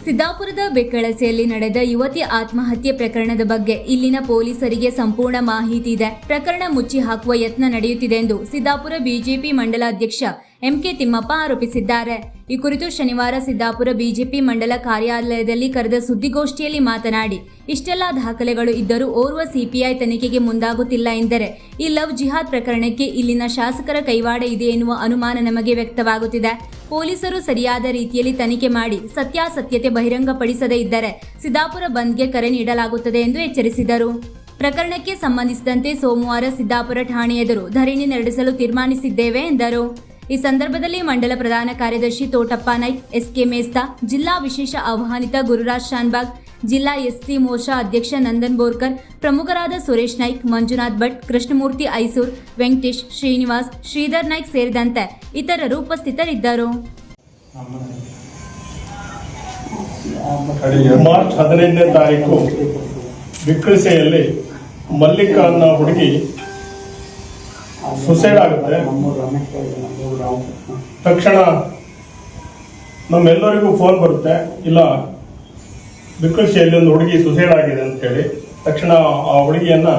ಸಿದ್ದಾಪುರದ ಬೆಕ್ಕಳಸೆಯಲ್ಲಿ ನಡೆದ ಯುವತಿ ಆತ್ಮಹತ್ಯೆ ಪ್ರಕರಣದ ಬಗ್ಗೆ ಇಲ್ಲಿನ ಪೊಲೀಸರಿಗೆ ಸಂಪೂರ್ಣ ಮಾಹಿತಿ ಇದೆ. ಪ್ರಕರಣ ಮುಚ್ಚಿ ಹಾಕುವ ಯತ್ನ ನಡೆಯುತ್ತಿದೆ ಎಂದು ಸಿದ್ದಾಪುರ ಬಿಜೆಪಿ ಮಂಡಲ ಅಧ್ಯಕ್ಷ ಎಂಕೆ ತಿಮ್ಮಪ್ಪ ಆರೋಪಿಸಿದ್ದಾರೆ. ಈ ಕುರಿತು ಶನಿವಾರ ಸಿದ್ದಾಪುರ ಬಿಜೆಪಿ ಮಂಡಲ ಕಾರ್ಯಾಲಯದಲ್ಲಿ ಕರೆದ ಸುದ್ದಿಗೋಷ್ಠಿಯಲ್ಲಿ ಮಾತನಾಡಿ, ಇಷ್ಟೆಲ್ಲ ದಾಖಲೆಗಳು ಇದ್ದರೂ ಓರ್ವ ಸಿಪಿಐ ತನಿಖೆಗೆ ಮುಂದಾಗುತ್ತಿಲ್ಲ ಎಂದರೆ ಈ ಲವ್ ಜಿಹಾದ್ ಪ್ರಕರಣಕ್ಕೆ ಇಲ್ಲಿನ ಶಾಸಕರ ಕೈವಾಡ ಇದೆ ಎನ್ನುವ ಅನುಮಾನ ನಮಗೆ ವ್ಯಕ್ತವಾಗುತ್ತಿದೆ. ಪೊಲೀಸರು ಸರಿಯಾದ ರೀತಿಯಲ್ಲಿ ತನಿಖೆ ಮಾಡಿ ಸತ್ಯಾಸತ್ಯತೆ ಬಹಿರಂಗಪಡಿಸದೇ ಇದ್ದರೆ ಸಿದ್ದಾಪುರ ಬಂದ್ಗೆ ಕರೆ ನೀಡಲಾಗುತ್ತದೆ ಎಂದು ಎಚ್ಚರಿಸಿದರು. ಪ್ರಕರಣಕ್ಕೆ ಸಂಬಂಧಿಸಿದಂತೆ ಸೋಮವಾರ ಸಿದ್ದಾಪುರ ಠಾಣೆ ಎದುರು ಧರಣಿ ನಡೆಸಲು ತೀರ್ಮಾನಿಸಿದ್ದೇವೆ ಎಂದರು. ಈ ಸಂದರ್ಭದಲ್ಲಿ ಮಂಡಲ ಪ್ರಧಾನ ಕಾರ್ಯದರ್ಶಿ ತೋಟಪ್ಪ ನಾಯ್ಕ್, ಎಸ್ಕೆ ಮೇಸ್ತಾ, ಜಿಲ್ಲಾ ವಿಶೇಷ ಆಹ್ವಾನಿತ ಗುರುರಾಜ್ ಶಾನ್ಬಾಗ್, ಜಿಲ್ಲಾ ಎಸ್ಸಿ ಮೋರ್ಚಾ ಅಧ್ಯಕ್ಷ ನಂದನ್ ಬೋರ್ಕರ್, ಪ್ರಮುಖರಾದ ಸುರೇಶ್ ನಾಯ್ಕ್, ಮಂಜುನಾಥ್ ಭಟ್, ಕೃಷ್ಣಮೂರ್ತಿ ಐಸೂರ್, ವೆಂಕಟೇಶ್, ಶ್ರೀನಿವಾಸ್, ಶ್ರೀಧರ್ ನಾಯ್ಕ್ ಸೇರಿದಂತೆ ಇತರರು ಉಪಸ್ಥಿತರಿದ್ದರು. ಮಾರ್ಚ್ 15ನೇ ತಾರೀಕು ಬಿಕ್ಕಳಿಸೆಯಲ್ಲಿ ಮಲ್ಲಿಕ ಅನ್ನೋ ಹುಡುಗಿ ಸುಸೈಡ್ ಆಗುತ್ತೆ. ತಕ್ಷಣ ನಮ್ಮೆಲ್ಲರಿಗೂ ಫೋನ್ ಬರುತ್ತೆ, ಇಲ್ಲ ಬಿಕ್ಕಳಿಸೆಯಲ್ಲಿ ಒಂದು ಹುಡುಗಿ ಸುಸೈಡ್ ಆಗಿದೆ ಅಂತ ಹೇಳಿ. ತಕ್ಷಣ ಆ ಹುಡುಗಿಯನ್ನ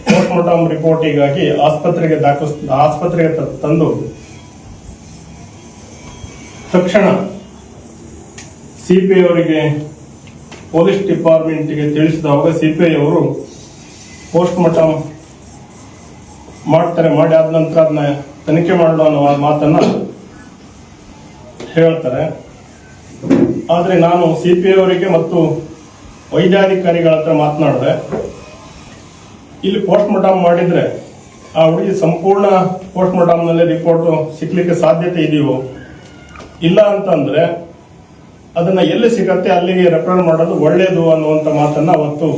ಪೋಸ್ಟ್ ಮಾರ್ಟಮ್ ರಿಪೋರ್ಟಿಗಾಗಿ ಆಸ್ಪತ್ರೆಗೆ ತಂದು ತಕ್ಷಣ ಸಿಪಿಐ ಅವರಿಗೆ ಪೊಲೀಸ್ ಡಿಪಾರ್ಟ್ಮೆಂಟ್ಗೆ ತಿಳಿಸಿದವಾಗ ಸಿಪಿಐ ಅವರು ಪೋಸ್ಟ್ ಮಾರ್ಟಮ್ ಮಾಡ್ತಾರೆ. ಮಾಡಿ ಆದ ನಂತರ ಅದನ್ನ ತನಿಖೆ ಮಾಡಲು ಅನ್ನೋ ಮಾತನ್ನ ಹೇಳ್ತಾರೆ. ಆದರೆ ನಾನು ಸಿಪಿಐ ಅವರಿಗೆ ಮತ್ತು ವೈದ್ಯಾಧಿಕಾರಿಗಳ ಹತ್ರ ಮಾತನಾಡಿದೆ, ಇಲ್ಲಿ ಪೋಸ್ಟ್ ಮಾರ್ಟಮ್ ಮಾಡಿದ್ರೆ ಆ ಹುಡುಗಿ ಸಂಪೂರ್ಣ ಪೋಸ್ಟ್ ಮಾರ್ಟಮ್ನಲ್ಲಿ ರಿಪೋರ್ಟ್ ಸಿಗ್ಲಿಕ್ಕೆ ಸಾಧ್ಯತೆ ಇದೆಯೋ ಇಲ್ಲ ಅಂತಂದ್ರೆ ಅದನ್ನ ಎಲ್ಲಿ ಸಿಗತ್ತೆ ಅಲ್ಲಿಗೆ ರೆಫರ್ ಮಾಡೋದು ಒಳ್ಳೆಯದು ಅನ್ನುವಂಥ ಮಾತನ್ನ ಅವತ್ತು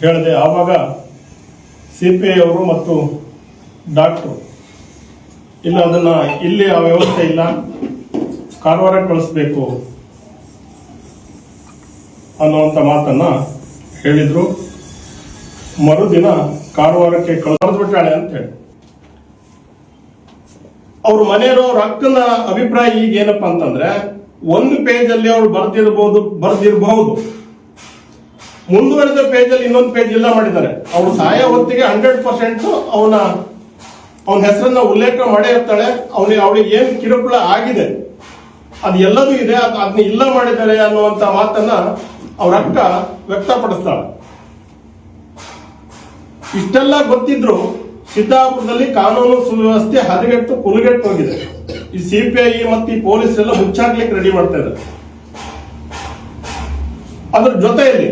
ಹೇಳಿದೆ. ಆವಾಗ ಸಿಪಿಐ ಅವರು ಮತ್ತು ಡಾಕ್ಟ್ರು, ಇಲ್ಲ ಅದನ್ನ ಇಲ್ಲಿ ಆ ವ್ಯವಸ್ಥೆ ಇಲ್ಲ, ಕಾರವಾರಕ್ಕೆ ಕಳಿಸ್ಬೇಕು ಅನ್ನುವಂಥ ಮಾತನ್ನ ಹೇಳಿದ್ರು. ಮರುದಿನ ಕಾರವಾರಕ್ಕೆ ಕಳೆದ್ಬಿಟ್ಟಾಳೆ ಅಂತ ಹೇಳಿ ಅವ್ರ ಮನೆಯವರು, ಅವ್ರ ಅಕ್ಕನ ಅಭಿಪ್ರಾಯ ಈಗ ಏನಪ್ಪಾ ಅಂತಂದ್ರೆ, ಒಂದು ಪೇಜ್ ಅಲ್ಲಿ ಅವ್ರು ಬರ್ದಿರಬಹುದು, ಮುಂದುವರೆದ ಪೇಜ್ ಅಲ್ಲಿ ಇನ್ನೊಂದು ಪೇಜ್ ಇಲ್ಲ ಮಾಡಿದ್ದಾರೆ. ಅವ್ರು ಸಾಯ ಹೊತ್ತಿಗೆ 100% ಅವನ ಹೆಸರನ್ನ ಉಲ್ಲೇಖ ಮಾಡೇ ಇರ್ತಾಳೆ. ಅವಳಿಗೆ ಏನ್ ಕಿರುಕುಳ ಆಗಿದೆ ಅದು ಎಲ್ಲದೂ ಇದೆ, ಅದನ್ನ ಇಲ್ಲ ಮಾಡಿದ್ದಾರೆ ಅನ್ನುವಂತ ಮಾತನ್ನ ಅವ್ರ ಅಕ್ಕ ವ್ಯಕ್ತಪಡಿಸ್ತಾಳೆ. ಇಷ್ಟೆಲ್ಲ ಗೊತ್ತಿದ್ರು ಸಿದ್ದಾಪುರದಲ್ಲಿ ಕಾನೂನು ಸುವ್ಯವಸ್ಥೆ ಹದಗೆಟ್ಟು ಕುಲಗೆಟ್ಟು ಹೋಗಿದೆ. ಈ ಸಿಪಿಐ ಮತ್ತು ಈ ಪೊಲೀಸರೆಲ್ಲ ಮುಚ್ಚಾಕ್ಲಿಕ್ಕೆ ರೆಡಿ ಮಾಡ್ತಾ ಇದ್ದಾರೆ. ಅದ್ರ ಜೊತೆಯಲ್ಲಿ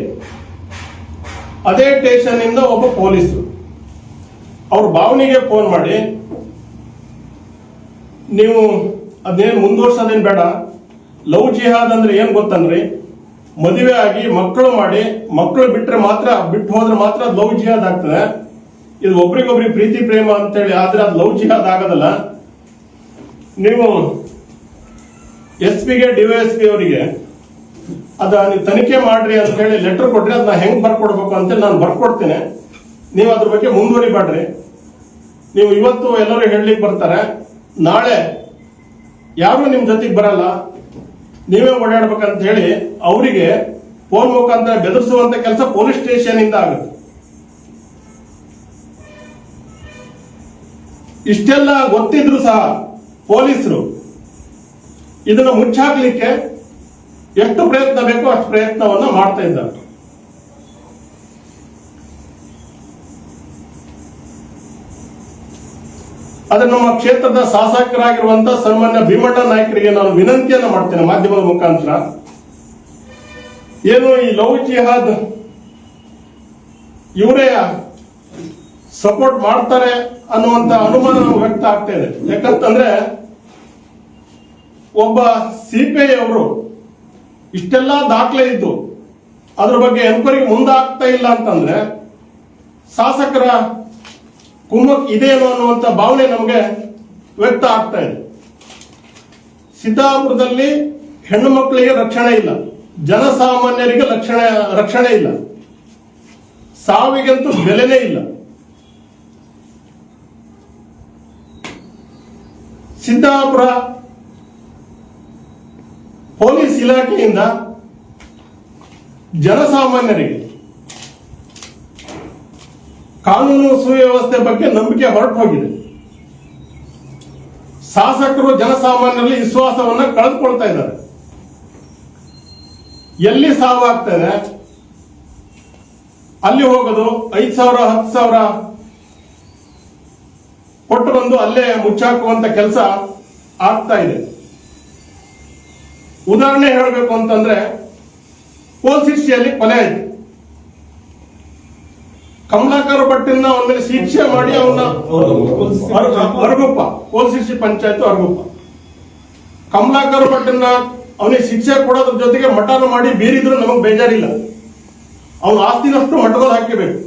ಅದೇ ಸ್ಟೇಷನ್ ಇಂದ ಒಬ್ಬ ಪೊಲೀಸರು ಅವ್ರ ಭಾವನೆಗೆ ಫೋನ್ ಮಾಡಿ, ನೀವು ಅದೇನು ಮುಂದುವರ್ಸೋದೇನು ಬೇಡ, ಲವ್ ಜಿಹಾದ್ ಅಂದ್ರೆ ಏನ್ ಗೊತ್ತಂದ್ರಿ, ಮದುವೆ ಆಗಿ ಮಕ್ಕಳು ಮಾಡಿ ಮಕ್ಕಳು ಬಿಟ್ಟು ಹೋದ್ರೆ ಮಾತ್ರ ಲವ್ ಜಿಹಾದ್ ಆಗ್ತದೆ. ಇದು ಒಬ್ರಿಗೊಬ್ರಿಗೆ ಪ್ರೀತಿ ಪ್ರೇಮ ಅಂತೇಳಿ ಆದ್ರೆ ಅದು ಲವ್ ಜಿಹಾದ್ ಆಗೋದಲ್ಲ. ನೀವು SP ಗೆ DYSP ಅವರಿಗೆ ನೀವು ತನಿಖೆ ಮಾಡ್ರಿ ಅಂತ ಹೇಳಿ ಲೆಟರ್ ಕೊಡ್ರಿ, ಅದನ್ನ ಹೆಂಗ್ ಬರ್ಕೊಡ್ಬೇಕು ಅಂತ ನಾನು ಬರ್ಕೊಡ್ತೇನೆ, ನೀವು ಅದ್ರ ಬಗ್ಗೆ ಮುಂದುವರಿಬೇಡ್ರಿ. ನೀವು ಇವತ್ತು ಎಲ್ಲರೂ ಹೇಳಲಿಕ್ಕೆ ಬರ್ತಾರೆ, ನಾಳೆ ಯಾರು ನಿಮ್ ಜೊತೆಗೆ ಬರಲ್ಲ, ನೀವೇ ಓಡಾಡ್ಬೇಕಂತ ಹೇಳಿ ಅವರಿಗೆ ಫೋನ್ ಮುಖಾಂತರ ಬೆದರಿಸುವಂತ ಕೆಲಸ ಪೊಲೀಸ್ ಸ್ಟೇಷನ್ ಇಂದ ಆಗುತ್ತೆ. ಇಷ್ಟೆಲ್ಲ ಗೊತ್ತಿದ್ರು ಸಹ ಪೊಲೀಸರು ಇದನ್ನ ಮುಚ್ಚಾಕ್ಲಿಕ್ಕೆ ಎಷ್ಟು ಪ್ರಯತ್ನ ಬೇಕೋ ಅಷ್ಟು ಪ್ರಯತ್ನವನ್ನ ಮಾಡ್ತಾ ಇದ್ದಾರೆ. ಆದ್ರೆ ನಮ್ಮ ಕ್ಷೇತ್ರದ ಶಾಸಕರಾಗಿರುವಂತಹ ಸನ್ಮಾನ್ಯ ಭೀಮಣ್ಣ ನಾಯ್ಕರಿಗೆ ನಾನು ವಿನಂತಿಯನ್ನ ಮಾಡ್ತೇನೆ ಮಾಧ್ಯಮದ ಮುಖಾಂತರ, ಏನು ಈ ಲವ್ ಜಿಹಾದ್ ಇವರೇ ಸಪೋರ್ಟ್ ಮಾಡ್ತಾರೆ ಅನ್ನುವಂತ ಅನುಮಾನ ವ್ಯಕ್ತ ಆಗ್ತಾ ಇದೆ. ಯಾಕಂತಂದ್ರೆ ಒಬ್ಬ ಸಿಪಿಐ ಅವರು ಇಷ್ಟೆಲ್ಲ ದಾಖಲೆ ಇದ್ದು ಅದ್ರ ಬಗ್ಗೆ ಎನ್ಕ್ವೈರಿಗೆ ಮುಂದಾಗ್ತಾ ಇಲ್ಲ ಅಂತಂದ್ರೆ ಶಾಸಕರ ಕುಮ್ಮಕ್ ಇದೇನು ಅನ್ನುವಂತ ಭಾವನೆ ನಮಗೆ ವ್ಯಕ್ತ ಆಗ್ತಾ ಇದೆ. ಸಿದ್ದಾಪುರದಲ್ಲಿ ಹೆಣ್ಣು ಮಕ್ಕಳಿಗೆ ರಕ್ಷಣೆ ಇಲ್ಲ, ಜನಸಾಮಾನ್ಯರಿಗೆ ರಕ್ಷಣೆ ಇಲ್ಲ, ಸಾವಿಗಂತೂ ಬೆಲೆನೇ ಇಲ್ಲ. ಸಿದ್ದಾಪುರ ಪೊಲೀಸ್ ಇಲಾಖೆಯಿಂದ ಜನಸಾಮಾನ್ಯರಿಗೆ ಕಾನೂನು ಸುವ್ಯವಸ್ಥೆ ಬಗ್ಗೆ ನಂಬಿಕೆ ಹೊರಟು ಹೋಗಿದೆ. ಶಾಸಕರು ಜನಸಾಮಾನ್ಯರಲ್ಲಿ ವಿಶ್ವಾಸವನ್ನ ಕಳೆದುಕೊಳ್ತಾ ಇದ್ದಾರೆ. ಎಲ್ಲಿ ಸಾವಾಗ್ತದೆ ಅಲ್ಲಿ ಹೋಗೋದು, 5,000 10,000 ಕೊಟ್ಟು ಬಂದು ಅಲ್ಲೇ ಮುಚ್ಚಾಕುವಂತ ಕೆಲಸ ಆಗ್ತಾ ಇದೆ. ಉದಾಹರಣೆ ಹೇಳಬೇಕು ಅಂತಂದ್ರೆ, ಕೋಲ್ಸಿರ್ಸಿಯಲ್ಲಿ ಕೊಲೆ ಆಯ್ತು. ಕಮಲಾಕರ ಭಟ್ಟಿನ ಒಂದ್ಮೇಲೆ ಶಿಕ್ಷೆ ಮಾಡಿ ಅವನ್ನ ಅರಗುಪ್ಪ, ಕೋಲ್ಸಿರ್ಸಿ ಪಂಚಾಯತ್ ಅರಗುಪ್ಪ, ಕಮಲಾಕರ ಭಟ್ಟಿನ ಅವನಿಗೆ ಶಿಕ್ಷೆ ಕೊಡೋದ್ರ ಜೊತೆಗೆ ಮಠನ ಮಾಡಿ ಬೀರಿದ್ರು ನಮಗ್ ಬೇಜಾರಿಲ್ಲ. ಅವನ ಆಸ್ತಿನಷ್ಟು ಮಠದಲ್ಲಿ ಹಾಕಬೇಕು.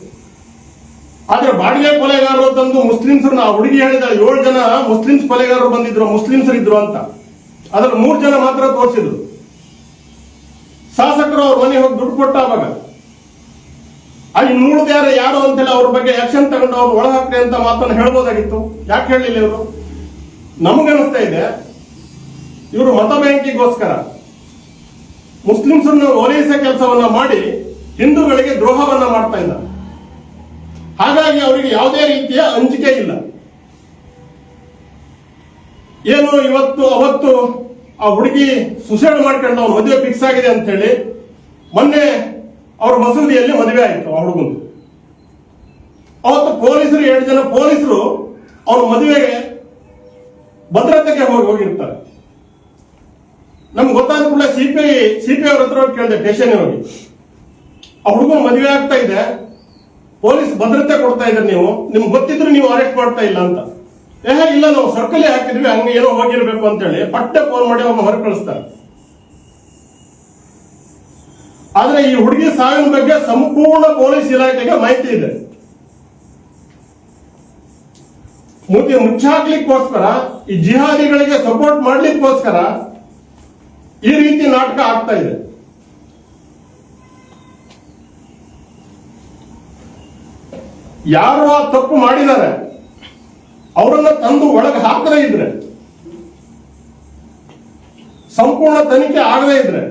ಆದ್ರೆ ಬಾಡಿಗೆ ಕೊಲೆಗಾರರು ತಂದು ಮುಸ್ಲಿಮ್ಸರು, ಆ ಹುಡುಗಿ ಹೇಳಿದ 7 ಜನ ಮುಸ್ಲಿಮ್ಸ್ ಕೊಲೆಗಾರರು ಬಂದಿದ್ರು, ಮುಸ್ಲಿಮ್ಸರು ಇದ್ರು ಅಂತ. ಅದ್ರಲ್ಲಿ 3 ಜನ ಮಾತ್ರ ತೋರಿಸಿದ್ರು. ಶಾಸಕರು ಅವ್ರ ಮನೆಗೆ ಹೋಗಿ ದುಡ್ಡು ಕೊಟ್ಟ ಅವಾಗ ಅಲ್ಲಿ ನೋಡಿದ್ಯಾರ ಯಾರು ಅಂತೇಳಿ ಅವ್ರ ಬಗ್ಗೆ ಆಕ್ಷನ್ ತಗೊಂಡು ಅವ್ರು ಒಳ ಹಾಕ್ರಿ ಅಂತ ಮಾತನ್ನು ಹೇಳ್ಬೋದಾಗಿತ್ತು. ಯಾಕೆ ಹೇಳಲಿಲ್ಲ ಇವರು? ನಮಗನಿಸ್ತಾ ಇದೆ ಇವರು ಮತ ಬ್ಯಾಂಕಿಗೋಸ್ಕರ ಮುಸ್ಲಿಮ್ಸನ್ನ ಓಲೈಸೋ ಕೆಲಸವನ್ನ ಮಾಡಿ ಹಿಂದೂಗಳಿಗೆ ದ್ರೋಹವನ್ನ ಮಾಡ್ತಾ ಇದ್ದಾರೆ. ಹಾಗಾಗಿ ಅವರಿಗೆ ಯಾವುದೇ ರೀತಿಯ ಅಂಜಿಕೆ ಇಲ್ಲ. ಏನು ಇವತ್ತು ಅವತ್ತು ಆ ಹುಡುಗಿ ಸುಸೈಡ್ ಮಾಡ್ಕೊಂಡು ಅವ್ರ ಮದುವೆ ಫಿಕ್ಸ್ ಆಗಿದೆ ಅಂತ ಹೇಳಿ ಮೊನ್ನೆ ಅವ್ರ ಮಸೂದಿಯಲ್ಲಿ ಮದುವೆ ಆಯ್ತು ಆ ಹುಡುಗಂದು. ಅವತ್ತು ಪೊಲೀಸರು 7 ಜನ ಪೊಲೀಸರು ಅವ್ರ ಮದುವೆಗೆ ಭದ್ರತೆಗೆ ಹೋಗಿರ್ತಾರೆ. ನಮ್ಗೆ ಗೊತ್ತಾದ ಕೂಡ ಸಿಪಿ ಅವ್ರ ಹತ್ರ ಕೇಳಿದೆ, ಸ್ಟೇಷನ್ ಹೋಗಿ ಆ ಹುಡುಗನ ಮದುವೆ ಆಗ್ತಾ ಇದೆ, ಪೊಲೀಸ್ ಭದ್ರತೆ ಕೊಡ್ತಾ ಇದ್ದಾರೆ, ನಿಮ್ಗೆ ಗೊತ್ತಿದ್ರು ನೀವು ಅರೆಸ್ಟ್ ಮಾಡ್ತಾ ಇಲ್ಲ ಅಂತ. ಇಲ್ಲ ನಾವು ಸರ್ಕಲ್ ಹಾಕಿದ್ವಿ, ಹಂಗೆ ಏನೋ ಹೋಗಿರ್ಬೇಕು ಅಂತ ಹೇಳಿ ಪಟ್ಟೆ ಫೋನ್ ಮಾಡಿ ಅವ್ರನ್ನ ಹೊರ ಕಳಿಸ್ತಾರೆ. ಆದ್ರೆ ಈ ಹುಡುಗಿ ಸಾವಿನ ಬಗ್ಗೆ ಸಂಪೂರ್ಣ ಪೊಲೀಸ್ ಇಲಾಖೆಗೆ ಮಾಹಿತಿ ಇದೆ. ಮುಚ್ಚಾಕ್ಲಿಕ್ಕೋಸ್ಕರ, ಈ ಜಿಹಾದಿಗಳಿಗೆ ಸಪೋರ್ಟ್ ಮಾಡ್ಲಿಕ್ಕೋಸ್ಕರ ಈ ರೀತಿ ನಾಟಕ ಆಗ್ತಾ ಇದೆ. ಯಾರು ಆ ತಪ್ಪು ಮಾಡಿದ್ದಾರೆ ಅವರನ್ನ ತಂದು ಒಳಗೆ ಹಾಕದೇ ಇದ್ರೆ, ಸಂಪೂರ್ಣ ತನಿಖೆ ಆಗದೇ ಇದ್ರೆ,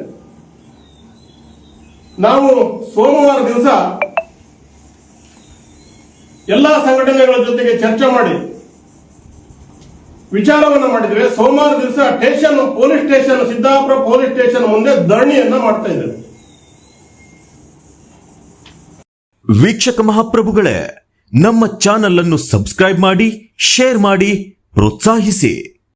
ನಾವು ಸೋಮವಾರ ದಿವಸ ಎಲ್ಲಾ ಸಂಘಟನೆಗಳ ಜೊತೆಗೆ ಚರ್ಚೆ ಮಾಡಿ ವಿಚಾರವನ್ನ ಮಾಡಿದ್ರೆ, ಸೋಮವಾರ ದಿವಸ police station, Siddapur police station ಮುಂದೆ ಧರಣಿಯನ್ನ ಮಾಡ್ತಾ ಇದ್ದೇವೆ. ವೀಕ್ಷಕ ಮಹಾಪ್ರಭುಗಳೇ, ನಮ್ಮ ಚಾನಲ್ ಅನ್ನು ಸಬ್ಸ್ಕ್ರೈಬ್ ಮಾಡಿ, ಶೇರ್ ಮಾಡಿ, ಪ್ರೋತ್ಸಾಹಿಸಿ.